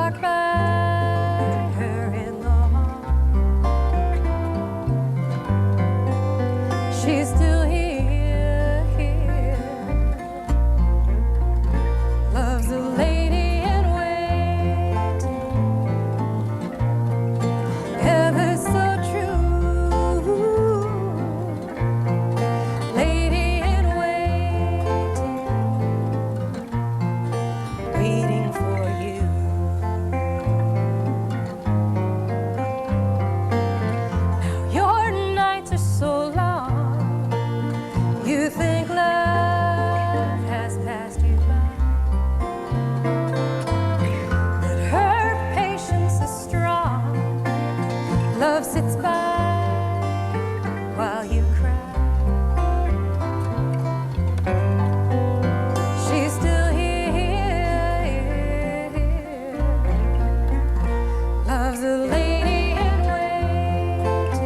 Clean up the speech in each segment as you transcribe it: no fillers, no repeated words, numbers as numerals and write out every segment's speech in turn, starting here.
walk by her in the hall. She's still here, loves a lady in waiting, ever so true, lady in waiting, waiting for you. Now your nights are so long, you think love has passed you by, but her patience is strong. Love sits by while you cry. She's still here, loves a lady in waiting.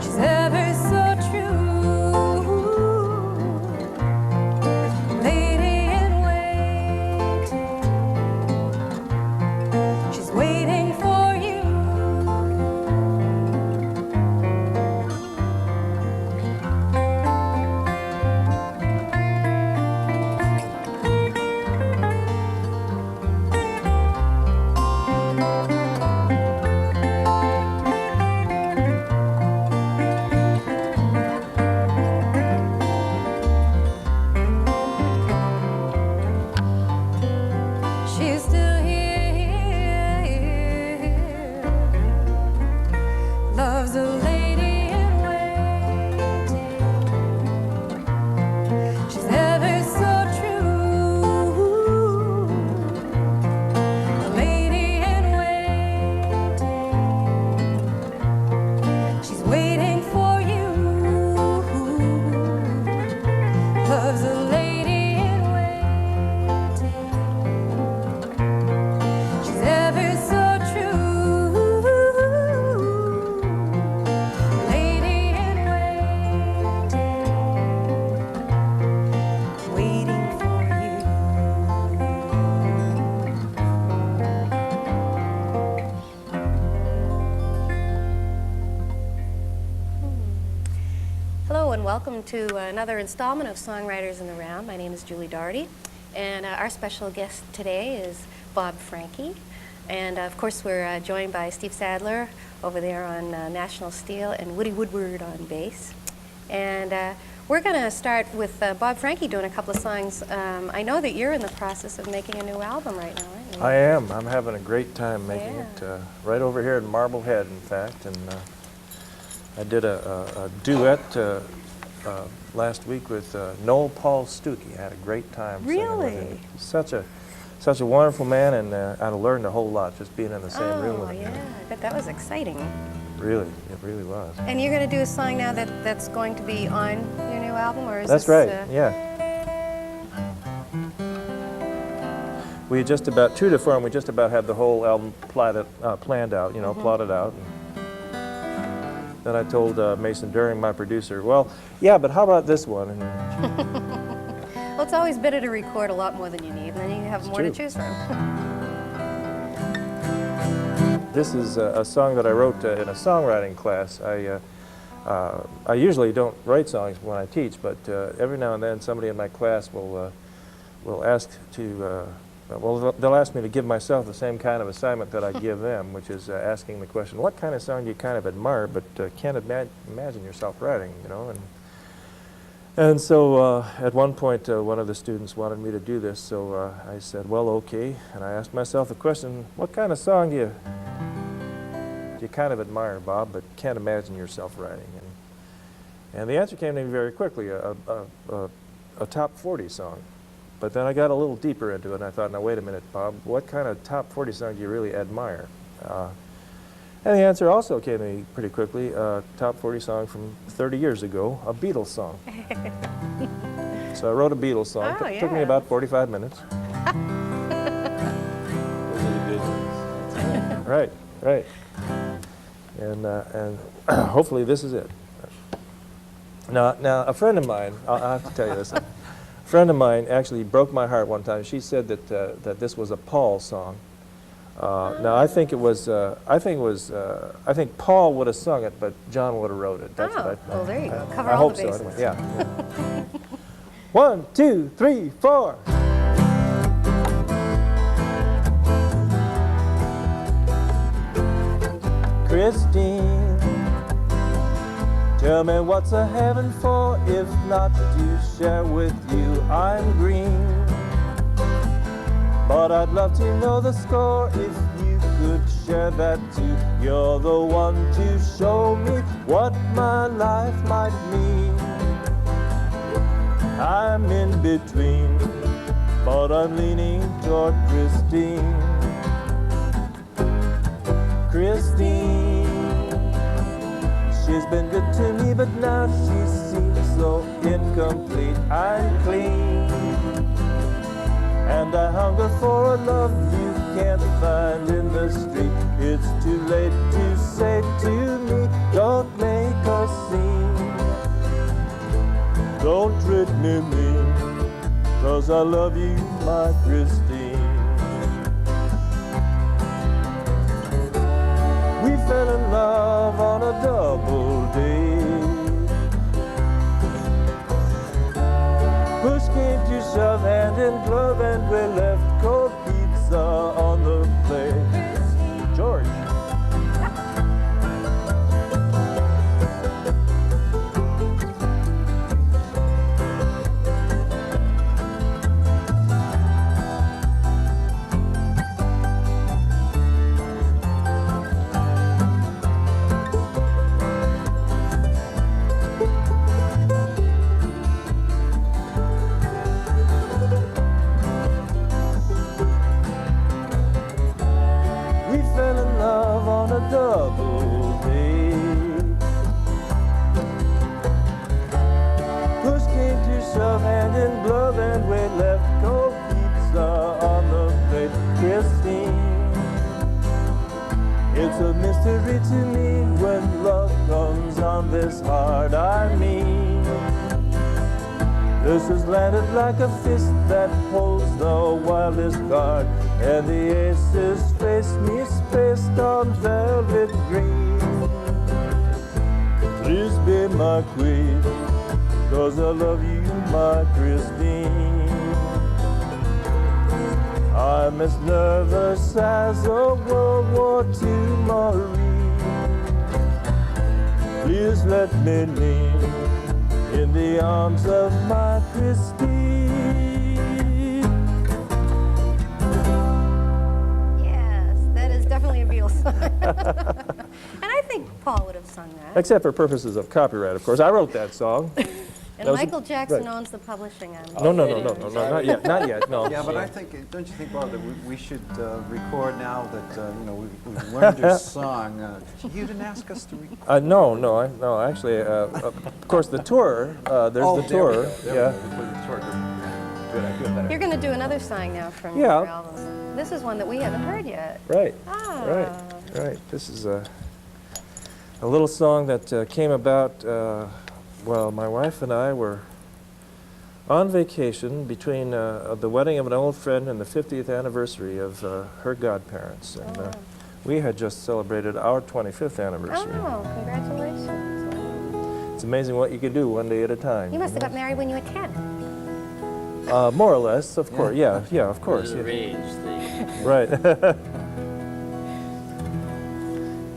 She's ever so true, lady in waiting. She's waiting for you. She's still here, loves a lady in waiting. She's ever so true, a lady in waiting. She's waiting for you, loves a lady in waiting. She's ever so true, lady in waiting, waiting for you. Hello and welcome to another installment of Songwriters in the Round. My name is Julie Doherty, and our special guest today is Bob Franke. And of course we're joined by Steve Sadler over there on National Steel and Woody Woodward on bass. And we're going to start with Bob Franke doing a couple of songs. I know that you're in the process of making a new album right now, aren't you? I am. I'm having a great time making Yeah. it, right over here in Marblehead, in fact. And I did a duet last week with Noel Paul Stuckey. I had a great time singing with him. Really? Such a wonderful man, and I learned a whole lot just being in the same room with Oh, him. yeah. I bet that was exciting. Really, it really was. And you're going to do a song now that's going to be on your new album, or is That's this, right, yeah. We had just about, true to form, we just about had the whole album planned out, you know, plotted out. And then I told Mason During, my producer, well, yeah, but how about this one? And Well, it's always better to record a lot more than you need, and then you have more to true. choose from. this is a song that I wrote in a songwriting class. I usually don't write songs when I teach, but every now and then somebody in my class will ask to, they'll ask me to give myself the same kind of assignment that I give them, which is asking the question, what kind of song do you kind of admire but can't imagine yourself writing, you know? And so at one point, one of the students wanted me to do this, so I said, well, okay. And I asked myself the question, what kind of song do you kind of admire, Bob, but can't imagine yourself writing? And the answer came to me very quickly, a top 40 song. But then I got a little deeper into it, and I thought, now wait a minute, Bob, what kind of top 40 song do you really admire? And the answer also came to me pretty quickly, top 40 song from 30 years ago, a Beatles song. So I wrote a Beatles song. Oh, Took me yeah. about 45 minutes. Right, right. And hopefully this is it. Now, a friend of mine, I'll have to tell you this. A friend of mine actually broke my heart one time. She said that that this was a Paul song. Now I think it was. I think Paul would have sung it, but John would have wrote it. That's what I, well, there you go. Cover I all hope the bases. so. Anyway. Yeah. 1, 2, 3, 4. Christine, tell me what's a heaven for if not to share with you? I'm green, but I'd love to know the score if you could share that too. You're the one to show me what my life might mean. I'm in between, but I'm leaning toward Christine. Christine, she's been good to me, but now she seems so incomplete. I'm clean, and I hunger for a love you can't find in the street. It's too late to say to me, don't make a scene. Don't treat me mean, 'cause I love you, my Christine. We fell in love on a double date. Push came to shove, hand in glove, and we left cold pizza on the plate. George. Double date. Push came to shove, hand in glove, and we left cold pizza on the plate. Christine, it's a mystery to me when love comes on this hard. I mean, this has landed like a fist that holds the wildest card, and the aces face me spaced on velvet green. Please be my queen, 'cause I love you, my Christine. I'm as nervous as a World War II Marine. Please let me lean in the arms of my Christine. Yes, that is definitely a Beatles song. And I think Paul would have sung that. Except for purposes of copyright, of course. I wrote that song. And that was Michael Jackson right. owns the publishing on No, not yet, not yet, no. Yeah, but I think, don't you think, Bob, that we should record now that, you know, we've learned your song. You didn't ask us to record. No, actually, of course, the tour, there's the tour, yeah. You're going to do another song now from Yeah. your album. This is one that we haven't heard yet. Right, Ah. right. This is a little song that came about, well, my wife and I were on vacation between the wedding of an old friend and the 50th anniversary of her godparents. And we had just celebrated our 25th anniversary. Oh, congratulations. It's amazing what you can do one day at a time. You must have got married when you were 10. More or less, of course. Yeah, of course. The Yeah. range thing. Right.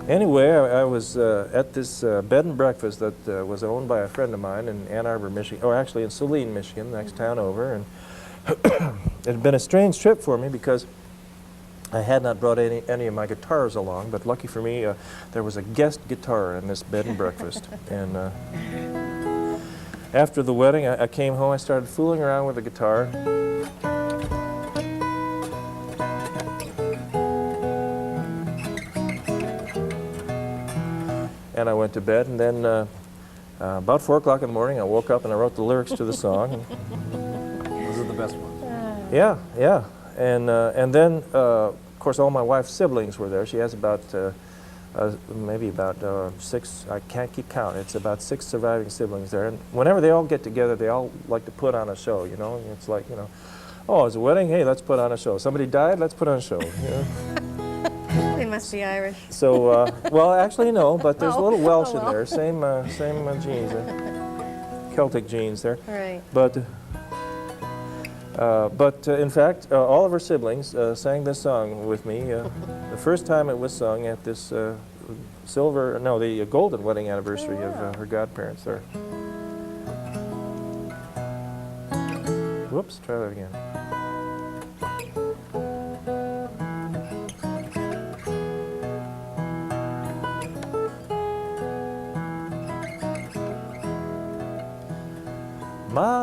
Anyway, I was at this bed and breakfast that was owned by a friend of mine in Ann Arbor, Michigan, or actually in Saline, Michigan, the next town over. And it had been a strange trip for me because I had not brought any of my guitars along, but lucky for me, there was a guest guitar in this bed and breakfast. And after the wedding, I came home, I started fooling around with the guitar. And I went to bed, and then about 4 o'clock in the morning, I woke up and I wrote the lyrics to the song. Those are the best ones. Yeah. And then, of course, all my wife's siblings were there. She has about maybe about 6, I can't keep count, it's about 6 surviving siblings there. And whenever they all get together, they all like to put on a show, you know? It's like, you know, oh, it's a wedding, hey, let's put on a show. Somebody died, let's put on a show, you know? They must be Irish. So, well, actually, no, but there's a little Welsh Oh, well. in there, same genes, Celtic genes there. Right. But in fact, all of her siblings sang this song with me. The first time it was sung at this the golden wedding anniversary of her godparents there. Whoops, try that again.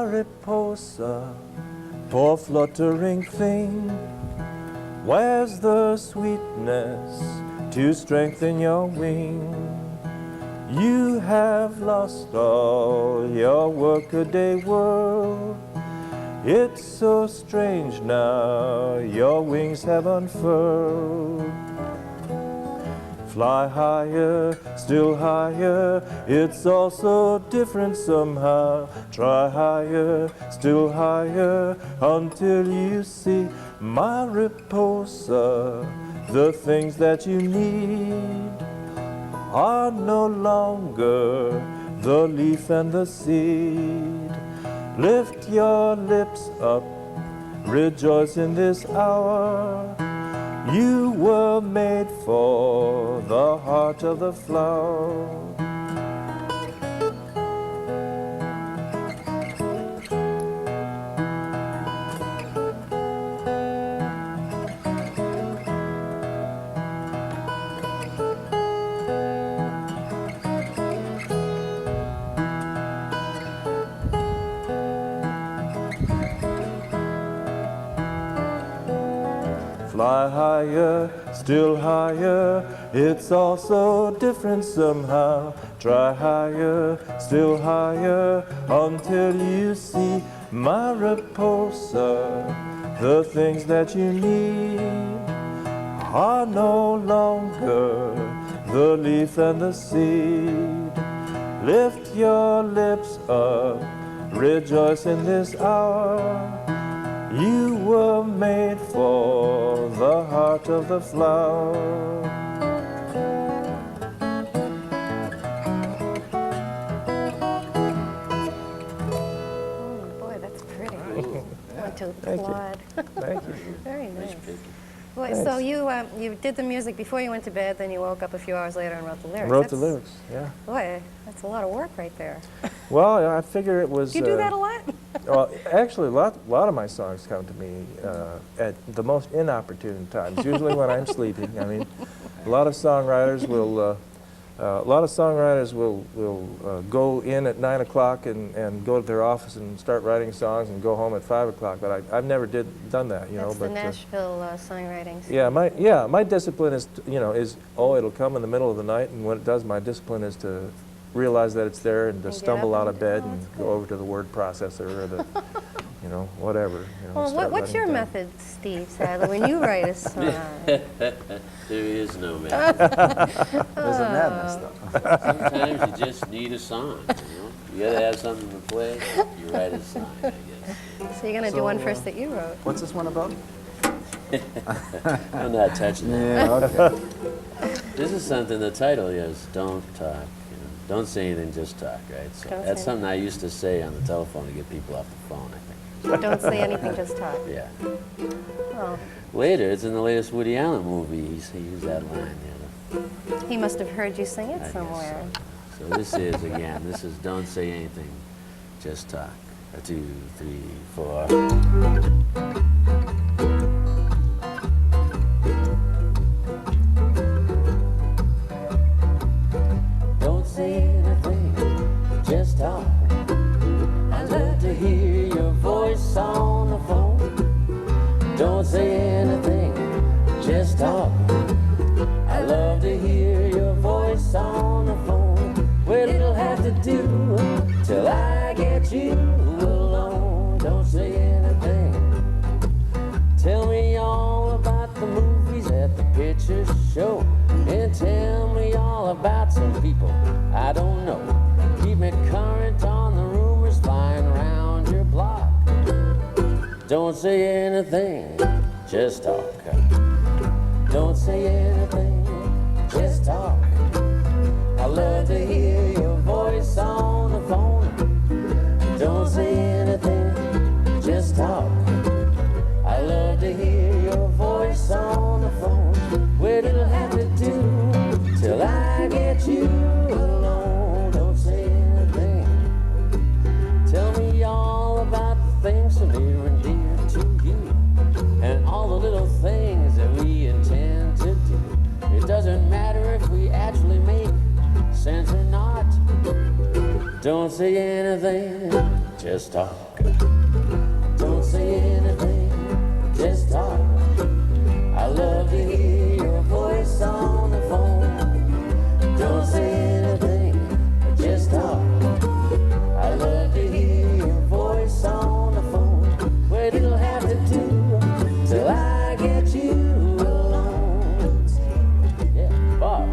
Mariposa, poor fluttering thing, where's the sweetness to strengthen your wing? You have lost all your workaday world. It's so strange now your wings have unfurled. Fly higher, still higher, it's all so different somehow. Try higher, still higher, until you see, Mariposa, the things that you need are no longer the leaf and the seed. Lift your lips up, rejoice in this hour. You were made for the heart of the flower. Fly higher, still higher, it's all so different somehow. Try higher, still higher, until you see, Mariposa, the things that you need are no longer the leaf and the seed. Lift your lips up, rejoice in this hour. You were made for the heart of the flower. Oh, boy, that's pretty. Want to Thank you. applaud. Thank you. Very nice. Boy, Thanks. so you did the music before you went to bed, then you woke up a few hours later and wrote the lyrics. Wrote the That's- lyrics, yeah. Boy, that's a lot of work right there. Well, I figure it was... Do you do that a lot? Well, actually, a lot of my songs come to me at the most inopportune times, usually when I'm sleeping. I mean, a lot of songwriters will go in at 9 o'clock and go to their office and start writing songs and go home at 5 o'clock. But I've never done that, you know. That's But the Nashville songwriting. my discipline is it'll come in the middle of the night, and when it does, my discipline is to realize that it's there and to And get stumble up out and of do it. bed Oh, and that's go good. over to the word processor or the, whatever. Well, start what's writing your it down. method, Steve Sadler, when you write a song? There is no method. There's a madness, though. Sometimes you just need a song, You gotta have something to play, you write a song, I guess. So you're going to do So, one first that you wrote. What's this one about? I'm not touching that. Yeah, okay. This is something, the title is Don't Talk, Don't say anything, just talk, right? So Don't that's say- something I used to say on the telephone to get people off the phone, I think. Don't say anything, just talk. Yeah. Oh, Later, it's in the latest Woody Allen movie, he used that line, he must have heard you sing I it guess somewhere. so. So this is Don't Say Anything, Just Talk. 2, 3, 4. Don't say anything, just talk. I love to hear your voice on the phone. Don't say anything, just talk. I love to hear your voice on the phone. Well, it'll have to do till I get you alone. Don't say anything. Tell me all about the movies at the picture show, and tell me about some people I don't know. Keep me current on the rumors flying around your block. Don't say anything, just talk. Don't say anything, just talk. I love to hear your voice on the phone. Don't say anything, just talk. I love to hear your voice on the phone. What it'll have to do till I get you alone. Don't say anything. Tell me all about the things so near and dear to you, and all the little things that we intend to do. It doesn't matter if we actually make sense or not. Don't say anything, just talk. Don't say anything, just talk. I love to hear your voice on the phone. Don't say anything, just talk. I love to hear your voice on the phone. What it'll have to do till I get you alone. Yeah, Bob.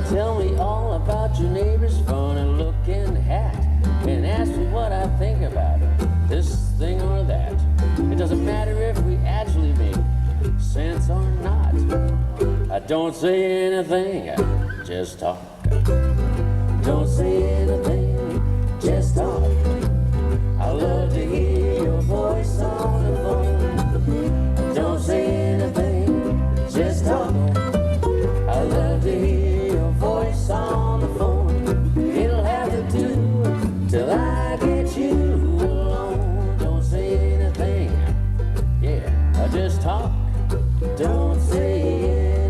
Tell me all about your neighbor's funny looking hat, and ask me what I think about it, this thing or that. It doesn't matter if we actually make sense or not. I don't say anything, I just talk. Don't say anything, just talk. I love to hear your voice on the phone. Don't say anything, just talk. I love to hear your voice on the phone. It'll have to do till I get you alone. Don't say anything, yeah, I just talk. Don't say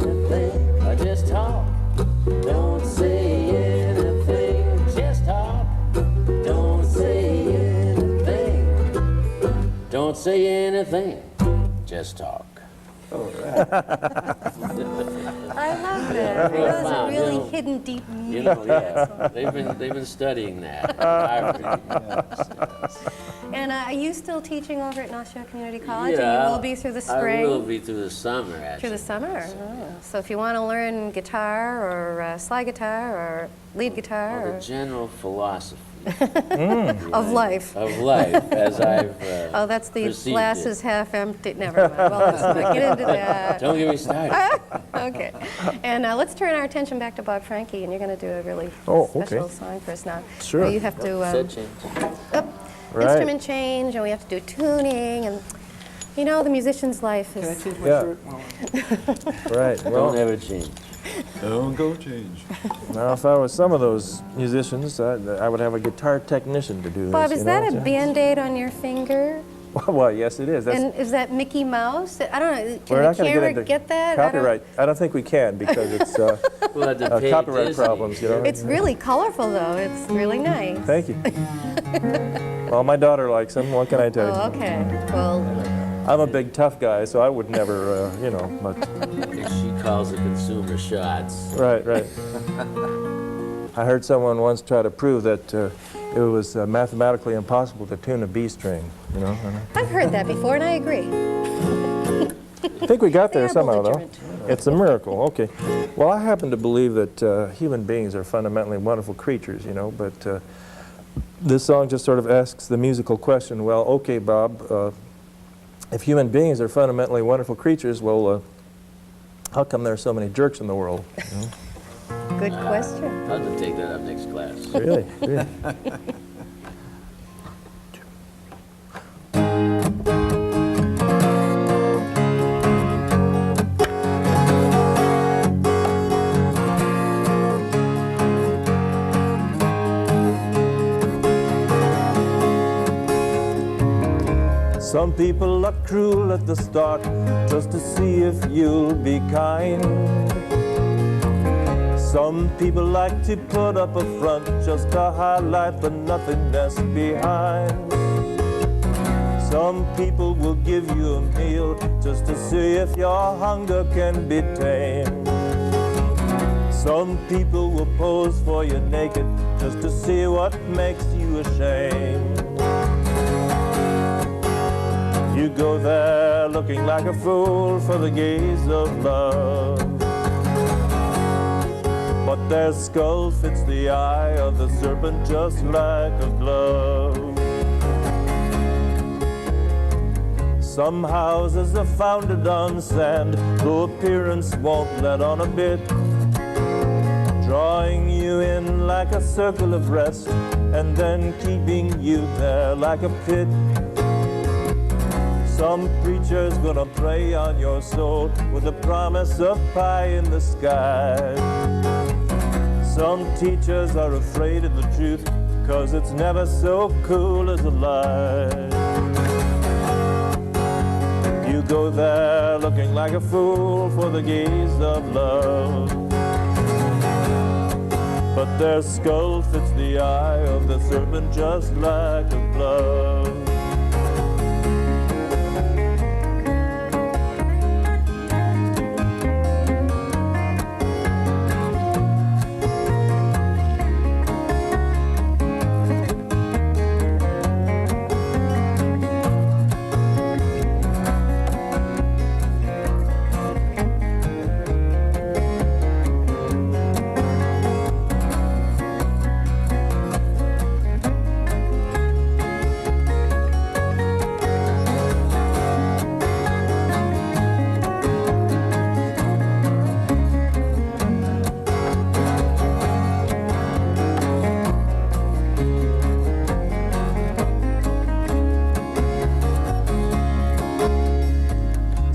anything, I just talk. Don't say anything, just talk. Don't say anything. Don't say anything, just talk. I love that. That was a really hidden, deep meaning. You know, yeah, they've been studying that. And are you still teaching over at North Shore Community College? Yeah, And you will be through the spring? I will be through the summer, actually. Through the summer? Oh. So if you want to learn guitar or slide guitar or lead guitar Well, or... the general philosophy of life. of life, as I've Oh, that's the perceived glasses it. half empty. Never mind. Well, let's not get into that. Don't get me started. Okay. And let's turn our attention back to Bob Franke, and you're going to do a really special song for us now. Sure. Where you have to Set change. Right. instrument change, and we have to do tuning, and you know the musician's life Can I is. change my Yeah. shirt? Right. Don't Well, ever change. Don't go change. now if I was some of those musicians, I would have a guitar technician to do this. Bob, is you that know? a Band-Aid on your finger? Well, yes, it is. That's, And is that Mickey Mouse? I don't know. Can we're the not going to camera get into get that? copyright. I don't think we can because it's We'll have to pay copyright Disney. problems, you know. It's really colorful, though. It's really nice. Thank you. Well, my daughter likes them. What can I tell you? Oh, okay. Well, I'm a big tough guy, so I would never, you know. But She calls it consumer shots. right, right. I heard someone once try to prove that it was mathematically impossible to tune a B string. You know. I've heard that before, and I agree. I think we got there They are somehow, though. belligerent. It's a miracle. Okay. Well, I happen to believe that human beings are fundamentally wonderful creatures, you know, but this song just sort of asks the musical question, well, okay, Bob, if human beings are fundamentally wonderful creatures, well, how come there are so many jerks in the world? You know? Good question. I'll have to take that up next class. Really? Really? Some people are cruel at the start, just to see if you'll be kind. Some people like to put up a front, just to highlight the nothingness behind. Some people will give you a meal, just to see if your hunger can be tamed. Some people will pose for you naked, just to see what makes you ashamed. You go there looking like a fool for the gaze of love, but their skull fits the eye of the serpent just like a glove. Some houses are founded on sand, though appearance won't let on a bit, drawing you in like a circle of rest, and then keeping you there like a pit. Some preacher's gonna prey on your soul with the promise of pie in the sky. Some teachers are afraid of the truth, 'cause it's never so cool as a lie. You go there looking like a fool for the gaze of love, but their skull fits the eye of the serpent just like a glove.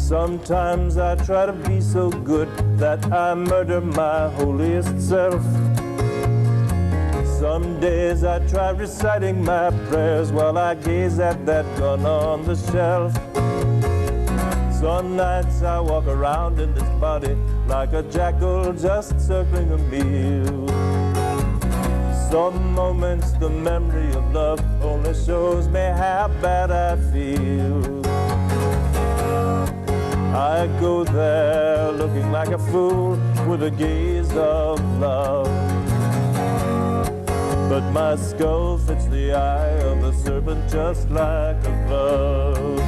Sometimes I try to be so good that I murder my holiest self. Some days I try reciting my prayers while I gaze at that gun on the shelf. Some nights I walk around in this body like a jackal just circling a meal. Some moments the memory of love only shows me how bad I feel. I go there looking like a fool with a gaze of love, but my skull fits the eye of the serpent just like a glove.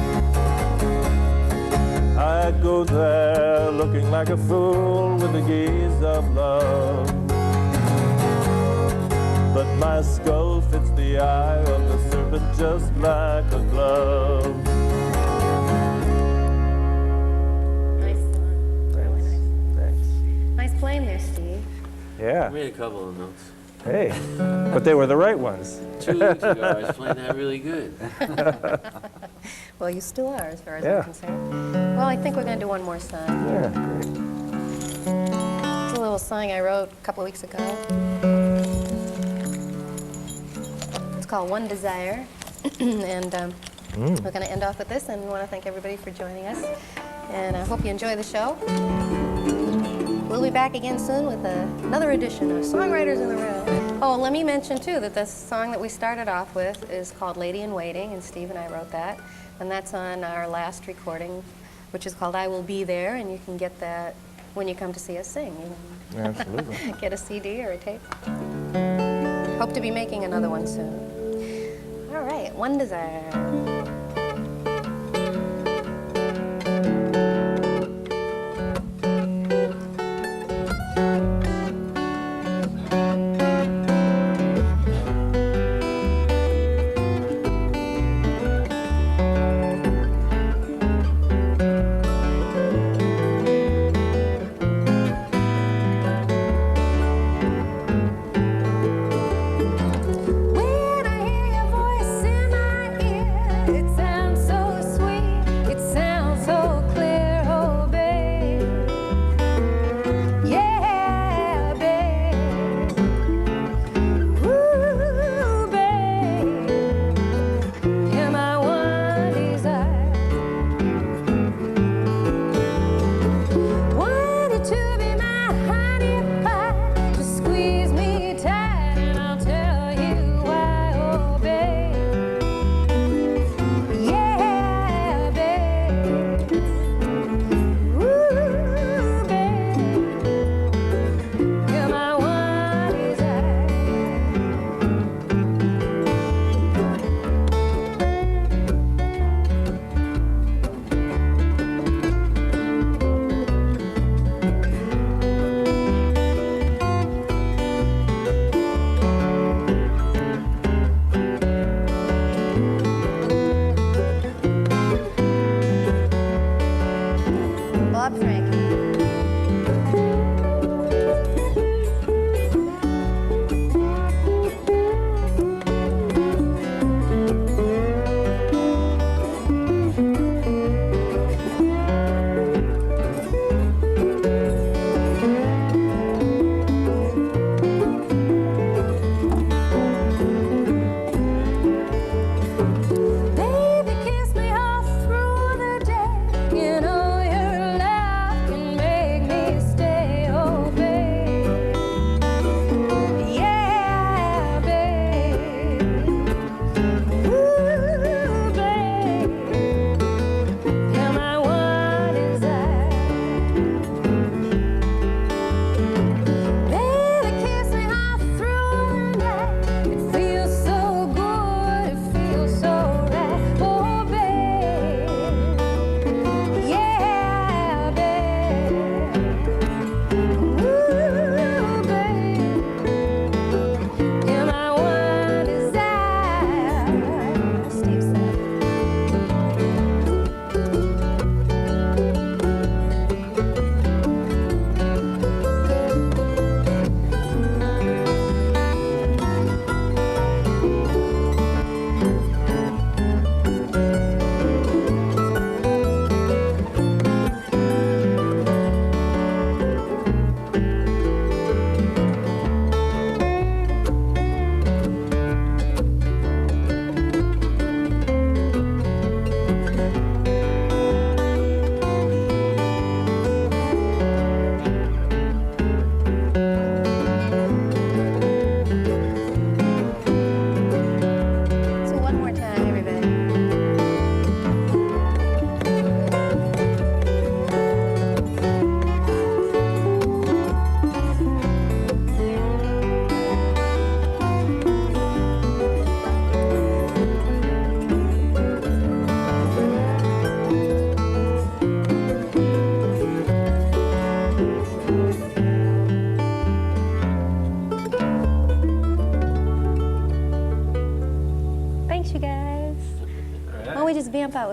I go there looking like a fool with a gaze of love, but my skull fits the eye of the serpent just like a glove. Playing there, Steve. Yeah. I made a couple of notes. Hey, but they were the right ones. 2 weeks ago, I was playing that really good. Well, you still are, as far as Yeah. I'm concerned. Well, I think we're going to do one more song. Yeah, great. It's a little song I wrote a couple of weeks ago. It's called One Desire. And we're going to end off with this, and we want to thank everybody for joining us. And I hope you enjoy the show. We'll be back again soon with another edition of Songwriters in the Room. Oh, let me mention, too, that the song that we started off with is called Lady in Waiting, and Steve and I wrote that. And that's on our last recording, which is called I Will Be There, and you can get that when you come to see us sing. You can Absolutely. get a CD or a tape. Hope to be making another one soon. All right, One Desire. When I hear your voice in my ear, it's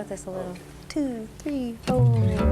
this a little. 2, 3, 4.